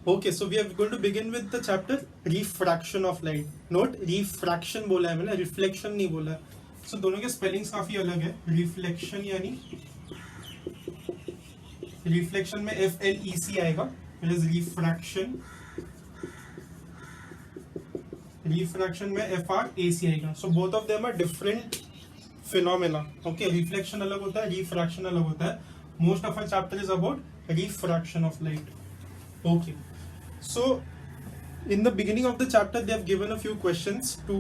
Okay, so we are going to begin with the chapter refraction of light. Note refraction बोला है मैंने, reflection नहीं बोला है. So दोनों के spellings काफी अलग है. Reflection यानी reflection में FLEC आएगा, whereas refraction में FRAC आएगा. So both of them are different phenomena. Okay, reflection अलग होता है, refraction अलग होता है. Most of our chapter is about refraction of light. Okay. So in the beginning of the chapter they have given a few questions to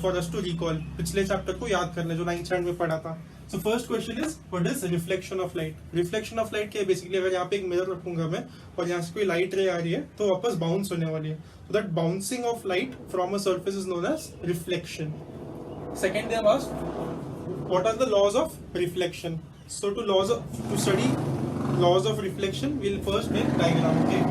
for us to recall. पिछले chapter को याद करना जो 9th स्टैंडर्ड में पढ़ा था. So first question is what is reflection of light? Reflection of light क्या है बेसिकली? अगर यहाँ पे एक मिरर रखूंगा मैं और यहाँ से कोई लाइट रे आ रही है तो वापस बाउंस होने वाली है. So that bouncing of light from a surface is known as reflection. Second they have asked what are the laws of reflection? So to study laws of reflection we'll first make diagram. Okay.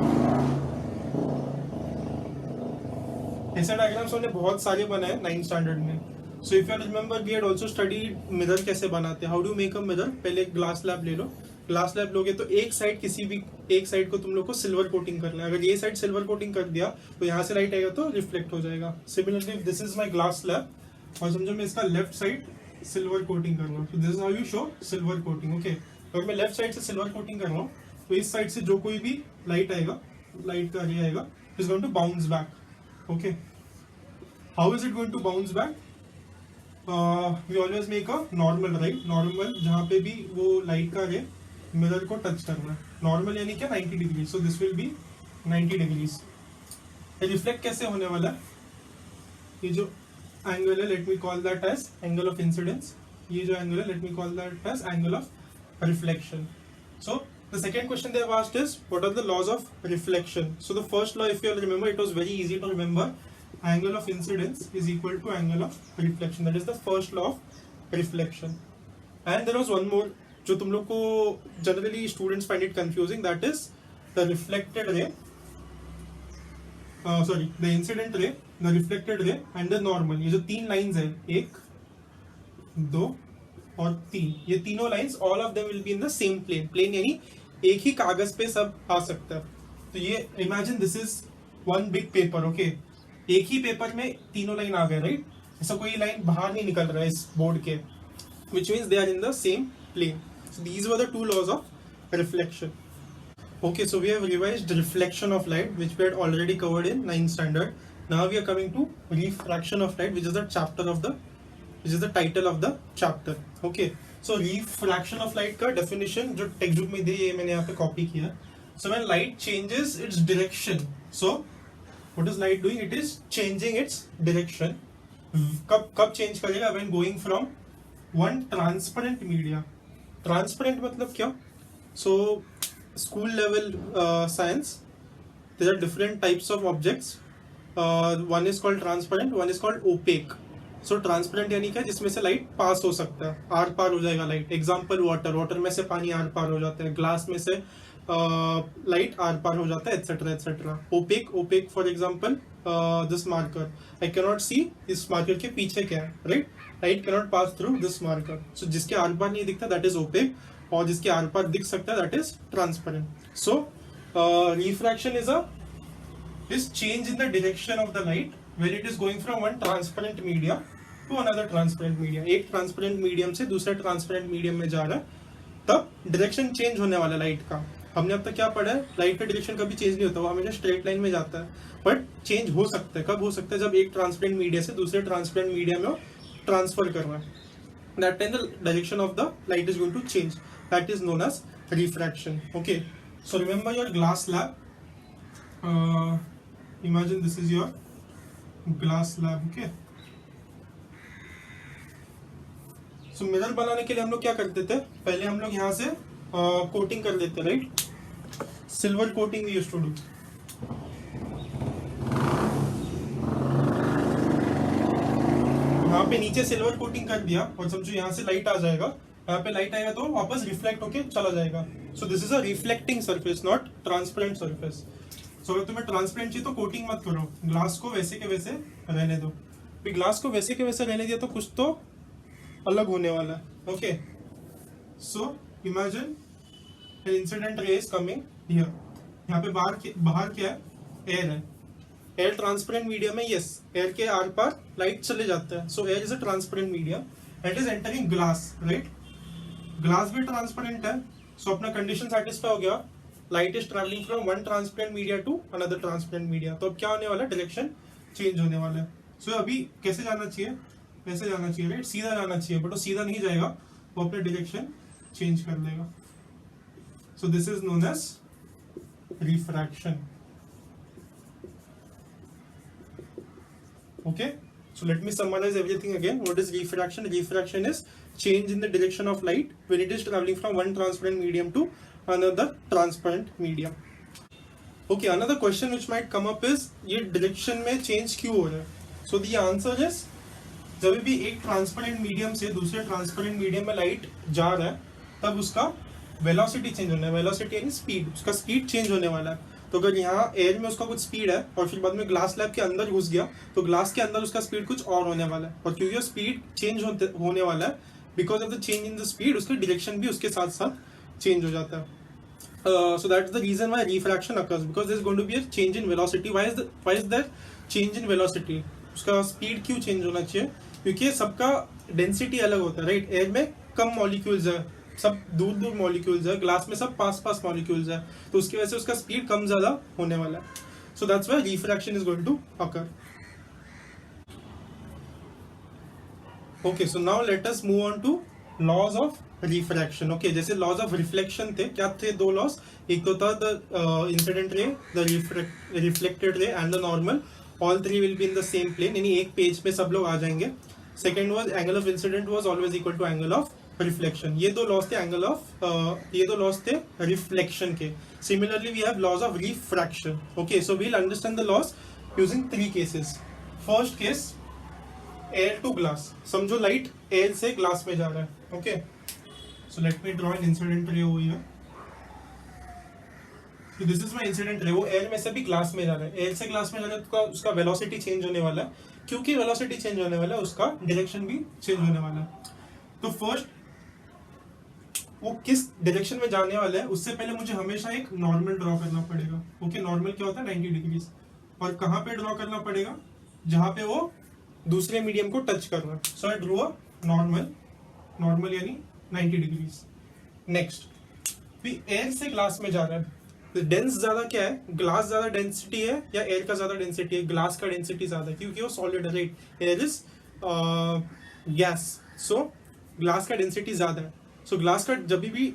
ऐसे diagrams हमने बहुत सारे बनाए 9th standard में. So if you remember we had also studied mirror कैसे बनाते हैं, how do make a mirror. पहले ग्लास स्लैब ले लो. ग्लास स्लैब लोगे तो एक साइड को तुम लोग को सिल्वर कोटिंग करना है. अगर ये साइड सिल्वर कोटिंग कर दिया तो यहाँ से लाइट आएगा तो रिफ्लेक्ट हो जाएगा. Similarly this is my glass slab और समझो मैं इसका लेफ्ट साइड सिल्वर कोटिंग कर रहा हूँ. This is how you show silver coating. Okay, अगर मैं लेफ्ट साइड से सिल्वर कोटिंग कर रहा हूँ तो इस साइड से जो कोई भी लाइट आएगा, लाइट का रे आएगा, is going to bounce back. Okay, how is it going to bounce back? We always make a normal, right? Normal जहाँ पे भी वो लाइट का रे मिरर को टच करना है. नॉर्मल यानी क्या 90 degree. So this will be 90 degrees. Reflect कैसे होने वाला है? ये जो एंगल है let me call that as angle of incidence. ये जो एंगल है let me call that as angle of reflection. So the second question they have asked is what are the laws of reflection. So the first law, if you all remember, it was very easy to remember. Angle of incidence is equal to angle of reflection. That is the first law of reflection. And there was one more जो तुम लोग को generally students find it confusing, that is the reflected ray, the incident ray, the reflected ray and the normal. ये जो तीन lines है, 1, 2 और 3, ये तीनों lines all of them will be in the same plane. Plane यानी एक ही कागज पे सब आ सकता है. तो ये imagine this is one big paper. Okay, एक ही पेपर में तीनों लाइन आ गए, राइट? ऐसा कोई लाइन बाहर नहीं निकल रहा है इस बोर्ड के, which means they are in the same plane. So these were the two laws of reflection. Okay, so we have revised reflection of light, which we had already covered in 9th standard. Now we are coming to refraction of light, which is the title of the chapter. Okay, so refraction of light का definition जो text book में दी है मैंने यहाँ पे copy किया. So when light changes its direction, so what is light doing? It is changing its direction. कब change करेगा? When going from one transparent media. Transparent मतलब क्या? So school level science, there are different types of objects. One is called transparent, one is called opaque. So transparent यानी क्या? जिसमें से light pass हो सकता है, आर पार हो जाएगा लाइट. एग्जाम्पल वाटर में से पानी आर पार हो जाता है, ग्लास में से लाइट आर पार हो जाता है, etcetera etcetera. Opaque for example this marker, I can not see इस मार्कर के पीछे क्या है, right? Light can not pass through this marker. So जिसके आर पार नहीं दिखता दैट इज ओपेक, और जिसके आर पार दिख सकता है that is transparent. So refraction is change in the direction of the light when it is going from one transparent media to another transparent media. एक transparent medium से दूसरे transparent medium में जा रहा है, तब direction change होने वाला लाइट का. हमने अब तक क्या पढ़ा है? लाइट का direction कभी change नहीं होता, वो हमेशा straight line में जाता है. बट change हो सकता है. कब हो सकता है? जब एक transparent media से दूसरे transparent media में वो transfer कर रहा है. That time the direction of the light is going to change. That is known as refraction. Okay, so remember your glass slab. Imagine this is your glass slab. Okay, so mirror बनाने के लिए हम लोग क्या करते थे? पहले हम लोग यहाँ से कोटिंग कर देते, right? Silver coating we used to do. यहाँ पे नीचे सिल्वर कोटिंग कर दिया और समझो यहाँ से लाइट आ जाएगा, यहाँ पे लाइट आएगा तो वापस रिफ्लेक्ट होके चला जाएगा. So this is a reflecting surface, not transparent surface. So अगर तुम्हें ट्रांसपेरेंट चाहिए तो कोटिंग मत करो, ग्लास को वैसे के वैसे रहने दो. फिर ग्लास को वैसे के वैसे रहने दिया तो कुछ तो अलग होने वाला है. Okay, so imagine an incident ray is coming here. यहाँ पे बाहर क्या है, एयर है, एयर ट्रांसपेरेंट मीडियम है, यस, एयर के आर पार लाइट चले जाता है, so air is a transparent medium, it is entering glass, right, glass भी ट्रांसपेरेंट है, सो अपना कंडीशन सेटिस्फाई हो गया, light is travelling from one transparent media to another transparent media, तो अब क्या होने वाला है, डायरेक्शन चेंज होने वाला है, सो अभी कैसे जाना चाहिए, कैसे जाना चाहिए, राइट, सीधा जाना चाहिए, बट वो सीधा नहीं जाएगा, वो अपने डायरेक्शन चेंज कर लेगा, so this is known as refraction, okay, so let me summarize everything again. What is refraction? Refraction is change in the direction of light when it is traveling from one transparent medium to another transparent medium. Okay, another question which might come up is ये direction में change क्यों हो रहा है? So the answer is जब भी एक transparent medium से दूसरे ट्रांसपेरेंट मीडियम में लाइट जा रहा है तब उसका वेलोसिटी चेंज होना है, वेलोसिटी यानी स्पीड, उसका स्पीड चेंज होने वाला है, तो अगर यहाँ एयर में उसका कुछ स्पीड है और फिर बाद में ग्लास स्लैब के अंदर घुस गया तो ग्लास के अंदर उसका स्पीड कुछ और होने वाला है, और क्योंकि स्पीड चेंज होने वाला है, because of the change in the speed उसका डायरेक्शन भी उसके साथ साथ चेंज हो जाता है, so that's the reason why refraction occurs, because there is going to be a change in velocity. Why is there change in velocity? उसका speed क्यों चेंज होना चाहिए, क्योंकि सबका डेंसिटी अलग होता है, राइट, एयर में कम मॉलिक्यूल्स है, सब दूर दूर मॉलिक्यूल्स है, ग्लास में सब पास पास मॉलिक्यूल्स है, तो उसकी वजह से उसका स्पीड कम ज्यादा होने वाला है, so that's why refraction is going to occur. Okay, so now let us move on to laws of refraction. Okay, जैसे लॉज ऑफ रिफ्लेक्शन थे, क्या थे दो लॉज, एक तो था the incident ray, the reflected ray and the normal, all three will be in the same plane, यानी एक पेज पे सब लोग आ जाएंगे. Second was angle of incident was always equal to angle of reflection. ये दो लॉज थे एंगल ऑफ ये दो लॉज थे रिफ्लेक्शन के. Similarly we have laws of refraction. Okay, so we will understand the laws using three cases. First case, air to glass, समझो light air से glass में जा रहा है. Okay, so let me draw an incident ray over here. So this is my incident ray, वो air में से भी ग्लास में जा रहा है, एयर से ग्लास में जा रहा है तो उसका वेलोसिटी चेंज होने वाला है, क्योंकि वेलोसिटी चेंज होने वाला है उसका डायरेक्शन भी चेंज होने वाला है. तो फर्स्ट वो किस डायरेक्शन में जाने वाला है उससे पहले मुझे हमेशा एक नॉर्मल ड्रॉ करना पड़ेगा. ओके, नॉर्मल क्या होता है, 90 डिग्रीज, और कहाँ पे ड्रॉ करना पड़ेगा, जहां पे वो दूसरे मीडियम को टच कर रहा है. सो आई ड्रॉ अ नॉर्मल यानी 90 डिग्रीज. नेक्स्ट, भी एयर से ग्लास में जा रहा है, डेंस ज्यादा क्या है, ग्लास ज्यादा डेंसिटी है या एयर का ज्यादा डेंसिटी है, ग्लास का डेंसिटी ज्यादा है, क्योंकि वो सॉलिड है, right, air is gas, so glass का डेंसिटी ज्यादा है. सो ग्लास का जब भी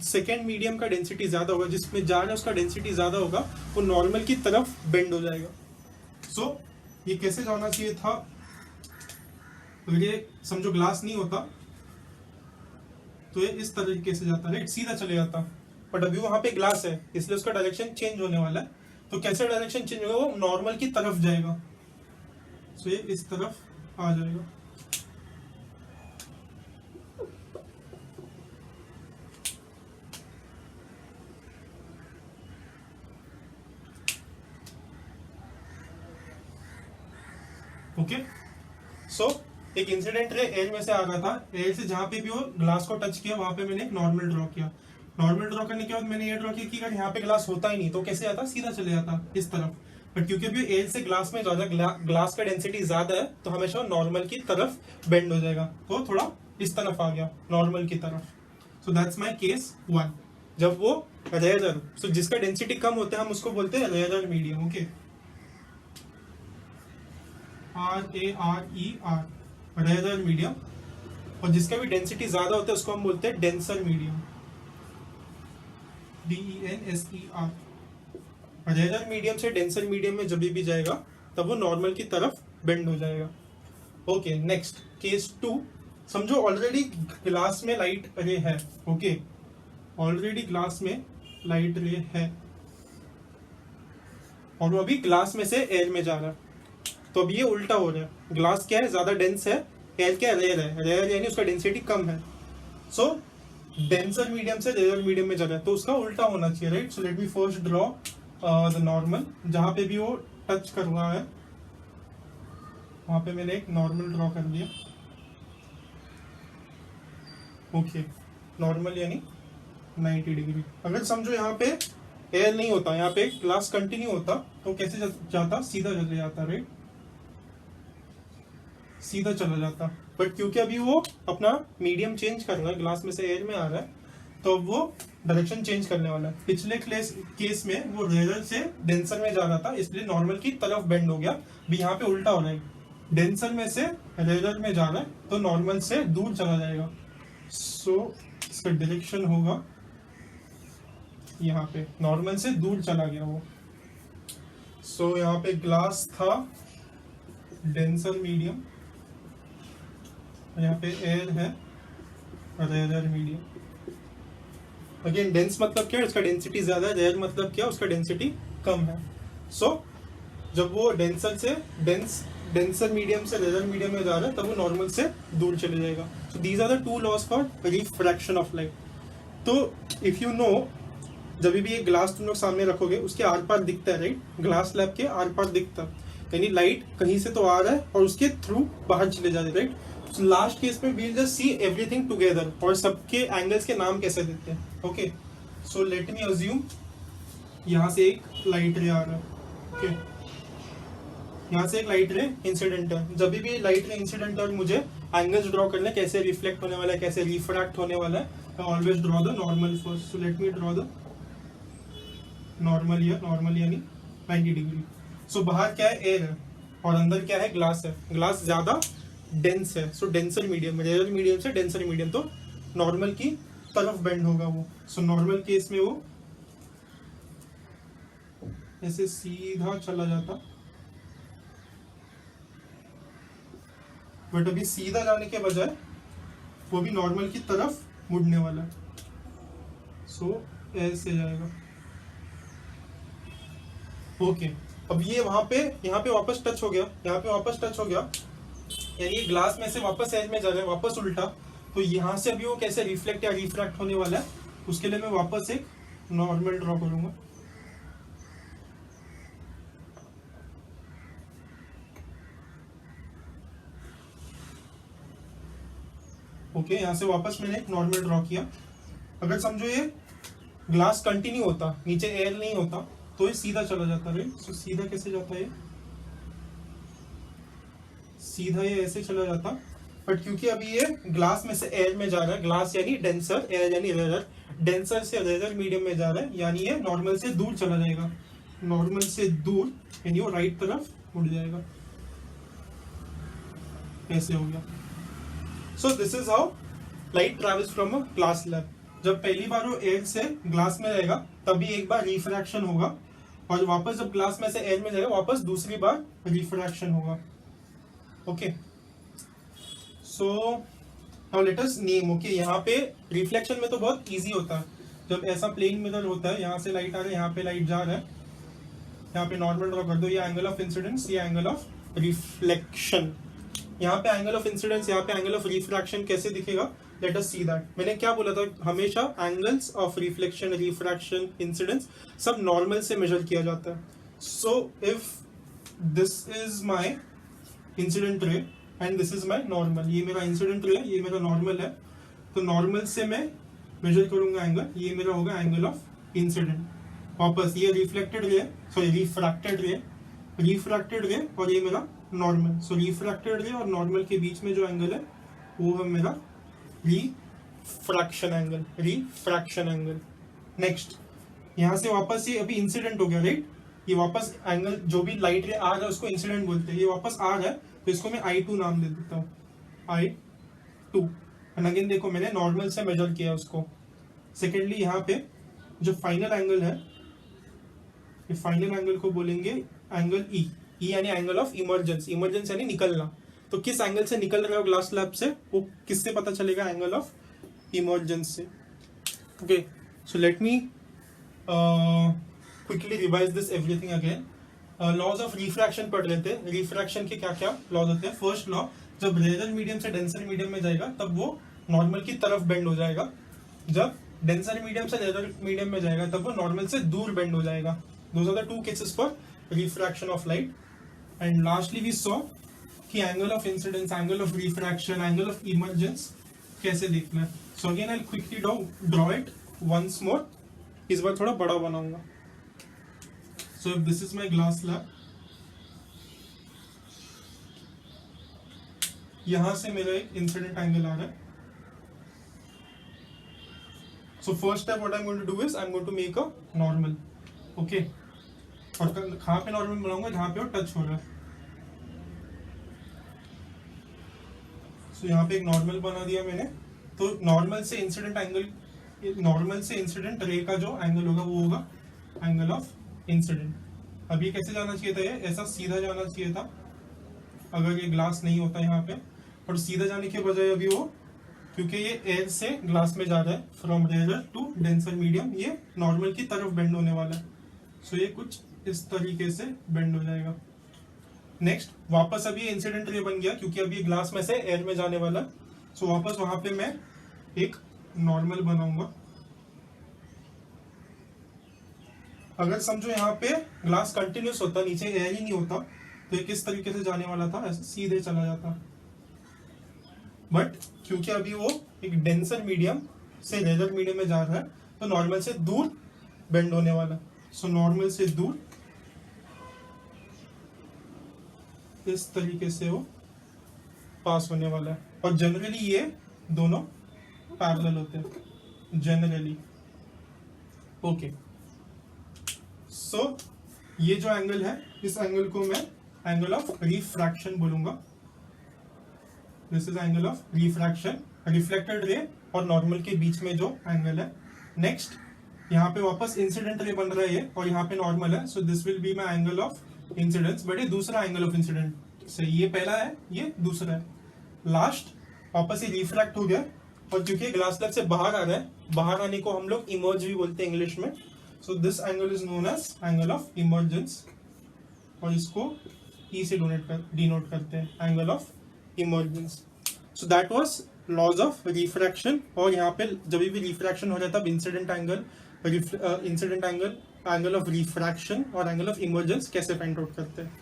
सेकेंड मीडियम का डेंसिटी ज्यादा होगा, जिसमें जा रहा है उसका डेंसिटी ज्यादा होगा, वो नॉर्मल की तरफ बेंड हो जाएगा. सो ये कैसे जाना चाहिए था, ये समझो ग्लास नहीं होता तो ये इस तरीके से जाता, राइट, सीधा चले जाता, बट अभी वहां पे ग्लास है इसलिए उसका डायरेक्शन चेंज होने वाला है. तो कैसे डायरेक्शन चेंज होगा, वो नॉर्मल की तरफ जाएगा, सो ये इस तरफ आ जाएगा. ओके, सो एक इंसिडेंट रे एयर में से आ रहा था, एयर से जहां पे भी वो ग्लास को टच किया वहां पे मैंने एक नॉर्मल ड्रॉ किया. नॉर्मल ड्रॉ करने के बाद मैंने ये ड्रॉ किया कि अगर यहाँ पे ग्लास होता ही नहीं तो कैसे आता, सीधा चले जाता इस तरफ, बट क्योंकि अभी एयर से ग्लास में ज्यादा ग्लास का डेंसिटी ज्यादा है तो हमेशा नॉर्मल की तरफ बेंड हो जाएगा, तो थोड़ा इस तरफ आ गया नॉर्मल की तरफ. So that's my case 1. जब वो रेयर, सो जिसका डेंसिटी कम होता है हम उसको बोलते हैं rarer medium. Okay, RARER, rarer medium, और जिसका भी डेंसिटी ज्यादा होता है उसको हम बोलते हैं denser medium, DENSER. Rarer medium से डेंसर मीडियम में जब भी जाएगा तब वो नॉर्मल की तरफ बेंड हो जाएगा. ओके, नेक्स्ट केस 2, समझो ऑलरेडी ग्लास में लाइट रे है. ओके, ऑलरेडी ग्लास में लाइट रे है और वो अभी ग्लास में से एयर में जा रहा है, तो अब ये उल्टा हो रहा है, ग्लास क्या है, ज्यादा डेंस है, एयर क्या है, रेयर है, रेयर यानी उसका डेंसिटी कम है, सो डेंसर मीडियम से रेयर मीडियम में जा रहा है, तो उसका उल्टा होना चाहिए, right. So let me first draw the normal, जहां पे भी वो टच कर रहा है वहां पे मैंने एक नॉर्मल ड्रॉ कर दिया. ओके, नॉर्मल यानी 90 डिग्री. अगर समझो यहाँ पे एयर नहीं होता, यहाँ पे ग्लास कंटिन्यू होता तो कैसे जाता, सीधा चले जाता, राइट, सीधा चला जाता। बट क्योंकि अभी वो अपना मीडियम चेंज कर रहा है, ग्लास में से एयर में आ रहा है, तो अब वो डायरेक्शन चेंज करने वाला है। पिछले केस में वो रेयर से डेंसर में जा रहा था, इसलिए नॉर्मल की तरफ बेंड हो गया। अभी यहाँ पे उल्टा हो रहा है, डेंसर में से रेयर में जा रहा है तो नॉर्मल से दूर चला जाएगा। सो इसका डायरेक्शन होगा यहाँ पे, नॉर्मल से दूर चला गया वो। सो यहाँ पे ग्लास था, डेंसर मीडियम, यहाँ पे एयर है, रेयर मीडियम। अगेन डेंस मतलब क्या है, उसका डेंसिटी ज्यादा है, रेयर मतलब क्या, उसका डेंसिटी कम है। सो जब वो डेंसर से डेंसर मीडियम से रेयर मीडियम में जा रहा है तब वो नॉर्मल से दूर चले जाएगा। So these are the two laws for refraction of light. तो इफ यू नो, जब भी ये ग्लास तुम लोग सामने रखोगे उसके आर पार दिखता है, राइट, ग्लास स्लैब के आर पार दिखता है, यानी लाइट कहीं से तो आ रहा है और उसके थ्रू बाहर चले जा रहे, राइट। सो लास्ट केस में we'll just see everything together, और सबके एंगल्स के नाम कैसे देते हैं। Okay, so let me assume यहाँ से एक लाइट रे आ रहा है, ओके, यहाँ से एक लाइट रे इंसिडेंट है। जब भी लाइट रे इंसिडेंट है मुझे एंगल्स ड्रॉ करना है, कैसे रिफ्लेक्ट होने वाला है, कैसे रिफ्रैक्ट होने वाला है, I always draw the normal first. So let me draw the normal यानी 90 डिग्री। सो बाहर क्या है, एयर है, और अंदर क्या है, ग्लास है। ग्लास ज्यादा डेंस है, सो डेंसर मीडियम, रेयर मीडियम से डेंसर मीडियम, तो नॉर्मल की तरफ बेंड होगा वो। सो नॉर्मल केस में वो ऐसे सीधा चला जाता, बट अभी सीधा जाने के बजाय वो भी नॉर्मल की तरफ मुड़ने वाला है। सो ऐसे जाएगा, ओके। अब ये वहां पे, यहाँ पे वापस टच हो गया, यहाँ पे वापस टच हो गया, यानी ये ग्लास में से वापस एज में जा रहा है, वापस उल्टा। तो यहाँ से अभी वो कैसे रिफ्लेक्ट या रिफ्रैक्ट होने वाला है, उसके लिए मैं वापस एक नॉर्मल ड्रॉ करूंगा। ओके, यहाँ से वापस मैंने एक नॉर्मल ड्रॉ किया। अगर समझो ये ग्लास कंटिन्यू होता, नीचे एयर नहीं होता, तो ये सीधा चला जाता है। सो सीधा कैसे जाता है, सीधा ये ऐसे चला जाता, बट क्योंकि अभी ये ग्लास में से एयर में जा रहा है, ग्लास यानी डेंसर, एयर यानी रेयर, डेंसर से रेयर मीडियम में जा रहा है, यानी ये नॉर्मल से दूर चला जाएगा। नॉर्मल से दूर यानी वो राइट तरफ मुड़ जाएगा, ऐसे हो गया। सो this is how light travels from a glass slab. जब पहली बार वो एयर से ग्लास में जाएगा तभी एक बार रिफ्रैक्शन होगा, और वापस जब ग्लास में से एयर में जाएगा वापस दूसरी बार रिफ्रैक्शन होगा। ओके, सो नाउ लेट अस नेम। ओके, यहाँ पे रिफ्लेक्शन में तो बहुत इजी होता है, जब ऐसा प्लेन मिरर होता है, यहाँ से लाइट आ रहा है, यहाँ पे लाइट जा रहा है, यहाँ पे नॉर्मल ड्रॉ कर दो, ये एंगल ऑफ इंसिडेंस, ये एंगल ऑफ रिफ्लेक्शन। यहाँ पे एंगल ऑफ इंसिडेंस, यहाँ पे एंगल ऑफ रिफ्रैक्शन कैसे दिखेगा, लेट अस सी दैट। मैंने क्या बोला था, हमेशा angles of reflection, refraction, incidence सब नॉर्मल से मेजर किया जाता है। So if this is my incident ray and this is my normal, ये मेरा इंसिडेंट रे है, ये मेरा नॉर्मल है, तो नॉर्मल से मैं मेजर करूंगा एंगल, ये मेरा होगा एंगल ऑफ इंसिडेंट। वापस ये रिफ्लेक्टेड रे, सॉरी रिफ्रैक्टेड रे, रिफ्रैक्टेड रे, और ये मेरा नॉर्मल। सो रिफ्रैक्टेड रे और नॉर्मल के बीच में जो एंगल है वो है मेरा refraction angle, refraction angle. Next, यहाँ से वापस ये अभी इंसिडेंट हो गया, राइट, ये वापस एंगल जो भी लाइट रे आ रहा है उसको इंसिडेंट बोलते हैं, ये वापस आ रहा है तो इसको मैं I2 नाम दे देता हूँ, I2। एंड अगेन देखो मैंने नॉर्मल से मेजर किया उसको। सेकेंडली यहाँ पे जो फाइनल एंगल है, ये फाइनल एंगल को बोलेंगे एंगल E यानी एंगल ऑफ इमर्जेंस, इमर्जेंस यानी निकलना। तो किस एंगल से निकल रहा है ग्लास स्लैब से, वो किससे पता चलेगा, एंगल ऑफ इमर्जेंस से। Okay, so let me quickly revise this everything again. Laws of refraction पढ़ लेते हैं। रिफ्रैक्शन के क्या क्या लॉज होते हैं। फर्स्ट लॉ, जब रेयर मीडियम से डेंसर मीडियम में जाएगा तब वो नॉर्मल की तरफ बेंड हो जाएगा, जब डेंसर मीडियम से रेयर मीडियम में जाएगा तब वो नॉर्मल से दूर बेंड हो जाएगा। Those are the two cases for refraction of light. And lastly we saw कि angle of incidence, angle of refraction, angle of emergence कैसे देखना है। So again I quickly draw it once more, इस बार थोड़ा बड़ा बनाऊंगा। So if this is my glass slab, यहां से मेरा एक इंसिडेंट एंगल आ रहा है. So first step what I am going to do is I am going to make a normal. Okay, और कहां पे नॉर्मल बनाऊंगा? जहां पे वो टच हो रहा है. सो यहाँ पे एक नॉर्मल बना दिया मैंने. तो नॉर्मल से इंसिडेंट एंगल, नॉर्मल से इंसिडेंट रे का जो एंगल होगा वो होगा एंगल ऑफ इंसिडेंट. अब ये कैसे जाना चाहिए था? ये ऐसा सीधा जाना चाहिए था अगर ये ग्लास नहीं होता यहाँ पे. और सीधा जाने के बजाय अभी वो, क्योंकि ये एयर से ग्लास में जा रहा है from rarer to denser medium, ये नॉर्मल की तरफ बेंड होने वाला है. सो ये कुछ इस तरीके से बेंड हो जाएगा. नेक्स्ट, वापस अभी इंसिडेंट रे बन गया क्योंकि अभी ग्लास में से एयर में जाने वाला. सो वापस वहां पे मैं एक नॉर्मल बनाऊंगा. अगर समझो यहाँ पे ग्लास कंटिन्यूस होता, नीचे एयर ही नहीं होता, तो ये किस तरीके से जाने वाला था? ऐसे सीधे चला जाता. बट क्योंकि अभी वो एक डेंसर मीडियम से रेयर मीडियम में जा रहा है, तो नॉर्मल से दूर बेंड होने वाला. सो नॉर्मल से दूर इस तरीके से वो पास होने वाला है. और जनरली ये दोनों पैरेलल होते हैं जनरली. ओके, सो ये जो एंगल है, इस एंगल को मैं एंगल ऑफ रिफ्रैक्शन बोलूंगा. This is angle of refraction, reflected ray और नॉर्मल के बीच में जो एंगल है. नेक्स्ट, यहाँ पे वापस इंसिडेंट रे बन रहा है और यहाँ पे नॉर्मल है. सो this will be my angle of incidence. But ये दूसरा एंगल ऑफ इंसिडेंट से, ये पहला है, ये दूसरा है. लास्ट वापस ये रिफ्रैक्ट हो गया और क्योंकि ग्लास स्लैब से बाहर आ रहा है, बाहर आने को हम लोग इमर्ज भी बोलते हैं इंग्लिश में. So this angle is known as angle of emergence और इसको ई से डिनोट करते हैं, angle of emergence. So that was laws of refraction. और यहाँ पे जब भी रिफ्रैक्शन हो जाता है incident angle, incident angle, angle of refraction और एंगल ऑफ इमर्जेंस कैसे फाइंड आउट करते हैं.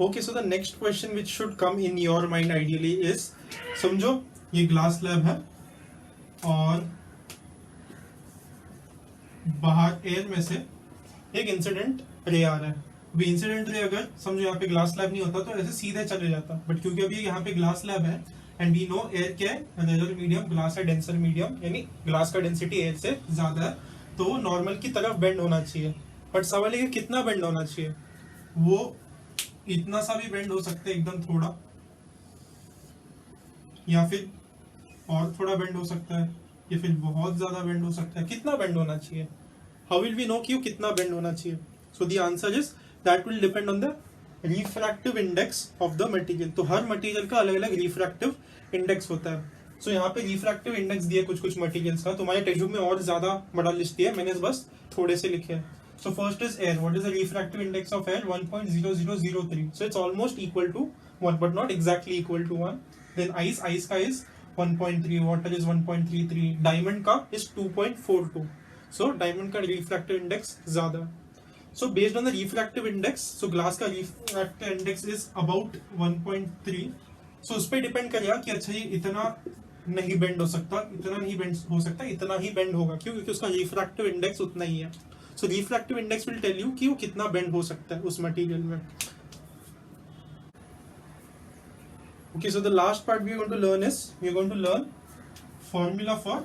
Okay, so the next question which should come in your mind ideally is, समझो ये ग्लास स्लैब है और बाहर एयर में से एक इंसिडेंट रे आ रहा है. अभी इंसिडेंट रे अगर समझो यहाँ पे ग्लास स्लैब नहीं होता तो ऐसे सीधे चले जाता. बट क्योंकि अभी यहाँ पे ग्लास स्लैब है एंड वी नो एयर क्या है, रेयर मीडियम, ग्लास है डेंसर मीडियम, यानी ग्लास का डेंसिटी एयर से ज्यादा है, तो वो नॉर्मल की तरफ बेंड होना चाहिए. बट सवाल है कि कितना बेंड होना चाहिए? वो इतना सा भी बेंड हो सकता है, एकदम थोड़ा, या फिर और थोड़ा बेंड हो सकता है, या फिर बहुत ज्यादा बेंड हो सकता है. कितना बेंड होना चाहिए? हाउ विल वी नो कि कितना बेंड होना चाहिए? So the answer is that will depend on the refractive index of the material. तो हर मटेरियल का अलग अलग रिफ्रैक्टिव इंडेक्स होता है. सो यहाँ पे रिफ्रैक्टिव इंडेक्स दिए कुछ कुछ मटेरियल्स का. तुम्हारे टेक्स्ट बुक में और ज्यादा बड़ा लिस्ट दिया है, मैंने बस थोड़े से लिखे हैं. So first is air. What is the refractive index of air? 1.0003. So it's almost equal to 1, but not exactly equal to 1. Then ice का is 1.3, water is 1.33, diamond का is 2.42. So diamond का refractive index ज़्यादा. So based on the refractive index, so glass का refractive index is about 1.3. So उस पर depend करेगा कि अच्छा ये इतना नहीं बेंड हो सकता, इतना नहीं बेंड हो सकता, इतना ही बेंड होगा. क्यों? क्योंकि उसका रिफ्रैक्टिव इंडेक्स उतना ही है. So refractive index will tell you कि वो कितना बेंड हो सकता है उस मटेरियल में. Okay, so the last part we are going to learn is we are going to learn formula for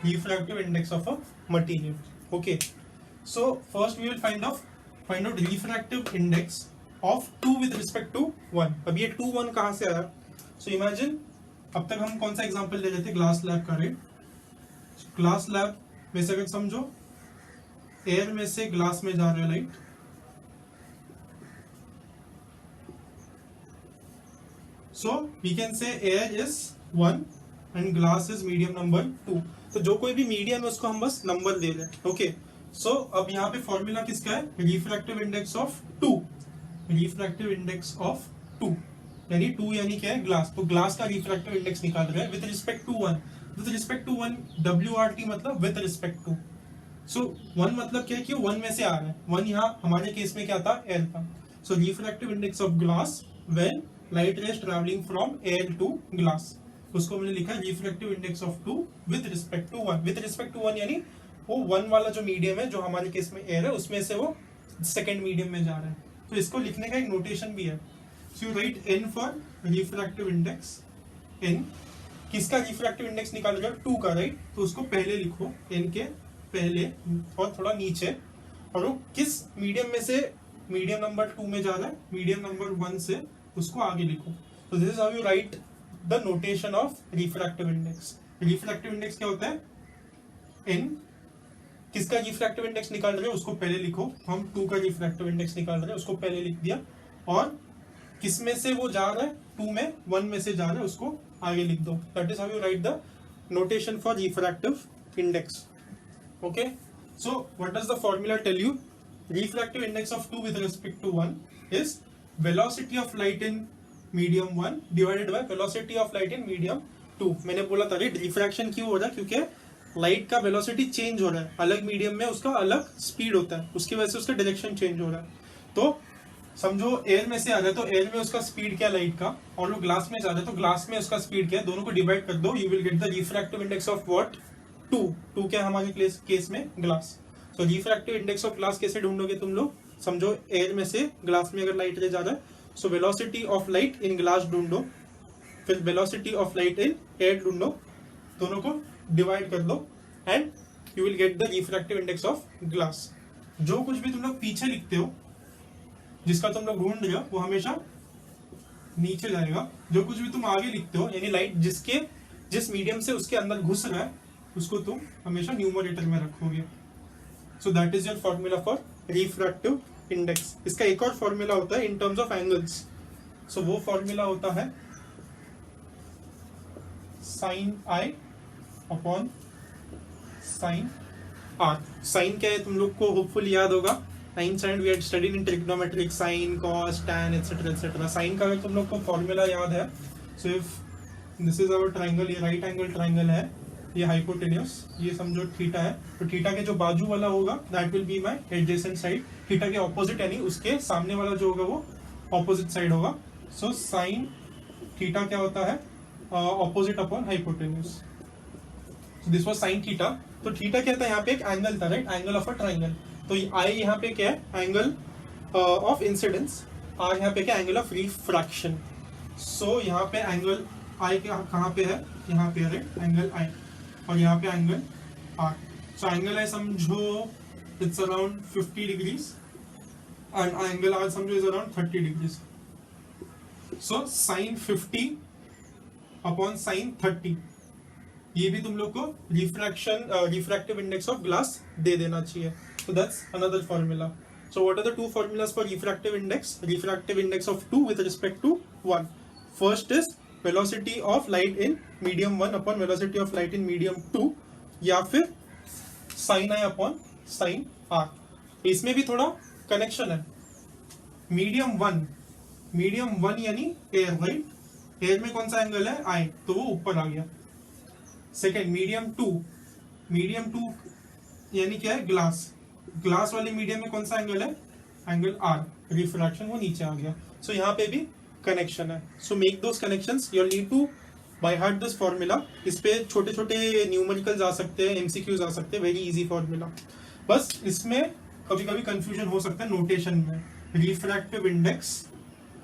refractive index of a material. Okay, so first we will find out refractive index of 2 with respect to 1. अब ये 2 1 कहाँ से आया? So imagine अब तक हम कौन सा एग्जांपल ले रहे थे? ग्लास स्लैब का, राइट? ग्लास स्लैब में से अगर समझो एयर में से ग्लास में जा रहा है light, so we can say air is 1 and glass is medium number 2. तो जो कोई भी मीडियम है उसको हम बस नंबर दे रहे हैं. ओके, सो अब यहाँ पे फॉर्मूला किसका है? Refractive index of 2. Refractive index of 2 यानी 2 यानी क्या है? ग्लास. तो ग्लास का रिफ्रैक्टिव इंडेक्स निकाल रहे हैं with respect to 1. With respect to 1, WRT मतलब विद रिस्पेक्ट टू. सो 1 मतलब क्या है कि 1 में से आ रहा है. 1 यहाँ हमारे केस में क्या था? एयर था. So refractive index of glass when light rays travelling from air to glass, उसको मैंने लिखा refractive index of 2 with respect to 1. With respect to 1 यानी वो 1 वाला जो मीडियम है, जो हमारे केस में एयर है, उसमें से वो सेकेंड मीडियम में जा रहा है। तो इसको लिखने का एक नोटेशन भी है। So you right n for refractive index. n किसका रिफ्रैक्टिव इंडेक्स निकाल रहे हो? 2 का, राइट? तो उसको पहले लिखो, n के पहले और थोड़ा नीचे, और वो किस मीडियम में से मीडियम नंबर 2 में जा रहा है, मीडियम नंबर 1 से उसको आगे लिखो। तो this is how you write the notation of refractive index. Refractive index क्या होता है? n किसका रिफ्रैक्टिव इंडेक्स निकाल रहे हो उसको पहले लिखो। हम 2 का रिफ्रैक्टिव इंडेक्स निकाल रहे हैं, उसको पहले लिख दिया, और किस में से वो जा रहा है? 2 में, 1 में से जा रहा है, उसको आगे लिख दो। That is how you write the notation for refractive index. Okay, so what does the formula tell you? Refractive index of 2 with respect to 1 is velocity of light in medium 1 divided by velocity of light in medium 2। मैंने बोला था refraction क्यों हो रहा है? क्योंकि light का velocity change हो रहा है, अलग मीडियम में उसका अलग स्पीड होता है, उसकी वजह से उसका डायरेक्शन चेंज हो रहा है। तो समझो एयर में से आ रहा है, तो एयर में उसका स्पीड क्या लाइट का, और वो ग्लास में जा रहा है तो ग्लास में उसका स्पीड क्या है, दोनों को डिवाइड कर दो, you will get the refractive index of what? 2 क्या हमारे केस में? ग्लास। तो रिफ्रैक्टिव इंडेक्स ऑफ ग्लास कैसे ढूंढोगे तुम लोग? समझो एयर में से ग्लास में अगर लाइट ले जा रहा है, so velocity of light in glass ढूंढो, फिर velocity of light in air ढूंढो, दोनों को डिवाइड कर दो, and you will get the refractive index of glass. जो कुछ भी तुम लोग पीछे लिखते हो, जिसका तुम लोग ढूंढ रहे हो, वो हमेशा नीचे जाएगा। जो कुछ भी तुम आगे लिखते हो, यानी लाइट जिस मीडियम से उसके अंदर घुस रहा है, उसको तुम हमेशा न्यूमरेटर में रखोगे। So that is your formula for refractive index. इसका एक और फॉर्मूला होता है इन टर्म्स ऑफ एंगल्स। सो वो फॉर्मूला होता है sine I upon sine R. Sine क्या है तुम लोग को होपफुली याद होगा, 9th standard we had studied in trigonometric, sin, cos, tan, etc. etc. Sine का अगर तुम लोग को फॉर्मूला याद है, so if this is our triangle, ये राइट एंगल ट्राइंगल है, ये हाइपोटेन्यूस, ये समझो थीटा है, तो थीटा के जो बाजू वाला होगा that will be my adjacent side, theta के ऑपोजिट यानी उसके सामने वाला जो होगा वो ऑपोजिट साइड होगा। सो साइन थीटा क्या होता है? Opposite upon hypotenuse. So this was sine theta. तो थीटा क्या था? यहाँ पे एक एंगल था, right? Angle of a triangle. तो आई यहाँ पे क्या है? Angle of incidence. आर यहाँ पे क्या? Angle of refraction. सो यहाँ पे एंगल आई कहाँ पे है? यहाँ पे है एंगल आई, और यहाँ पे angle R. So angle I समझो it's around 50 degrees, and angle R समझो is around 30 degrees. So sine 50 upon sine 30, ये भी तुम लोग को रिफ्रैक्टिव इंडेक्स ऑफ ग्लास दे देना चाहिए। So that's another formula. So what are the two formulas for refractive index? Refractive index of 2 with respect to 1. First is velocity of light in medium 1 upon velocity of light in medium 2, या फिर sin I upon sin R. इसमें भी थोड़ा connection है। Medium 1 यानी air, right? Air में कौन सा एंगल है? I, तो वो ऊपर आ गया। सेकेंड मीडियम 2 यानी क्या है? ग्लास वाले मीडियम में कौन सा एंगल है? एंगल आर, रिफ्रैक्शन, वो नीचे आ गया। सो यहाँ पे भी कनेक्शन है। So make those connections, you need to by heart this formula. इस पे छोटे छोटे न्यूमेरिकल्स आ सकते हैं, एमसीक्यूज आ सकते हैं, वेरी इजी फॉर्मूला। बस इसमें कभी कभी कंफ्यूजन हो सकता है नोटेशन में। Refractive index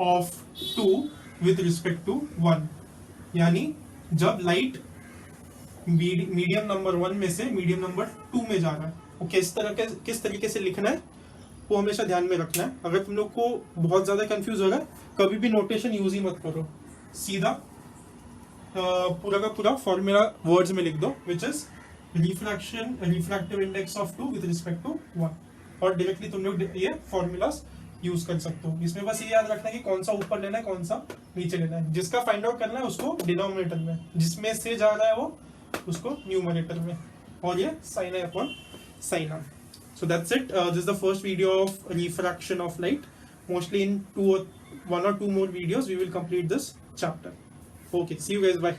of 2 with respect to 1, यानी जब लाइट मीडियम नंबर 1 में से मीडियम नंबर 2 में जा रहा है, वो किस तरीके से लिखना है वो हमेशा ध्यान में रखना है। अगर तुम लोग को बहुत ज्यादा कंफ्यूज हो रहा है, कभी भी नोटेशन यूज ही मत करो, सीधा पूरा का पूरा फॉर्मूला वर्ड्स में लिख दो, which is refractive index of 2 with respect to 1, और डायरेक्टली तुम लोग ये फॉर्मूलाज यूज कर सकते हो। इसमें बस ये याद रखना है कि कौन सा ऊपर लेना है, कौन सा नीचे लेना है। जिसका फाइंड आउट करना है उसको डिनोमिनेटर में, जिसमें से जा रहा है वो उसको न्यूमरेटर में, और ये sin I upon sin R. So that's it. This is the first video of refraction of light. Mostly in 1 or 2 more videos we will complete this chapter. Okay, see you guys, bye.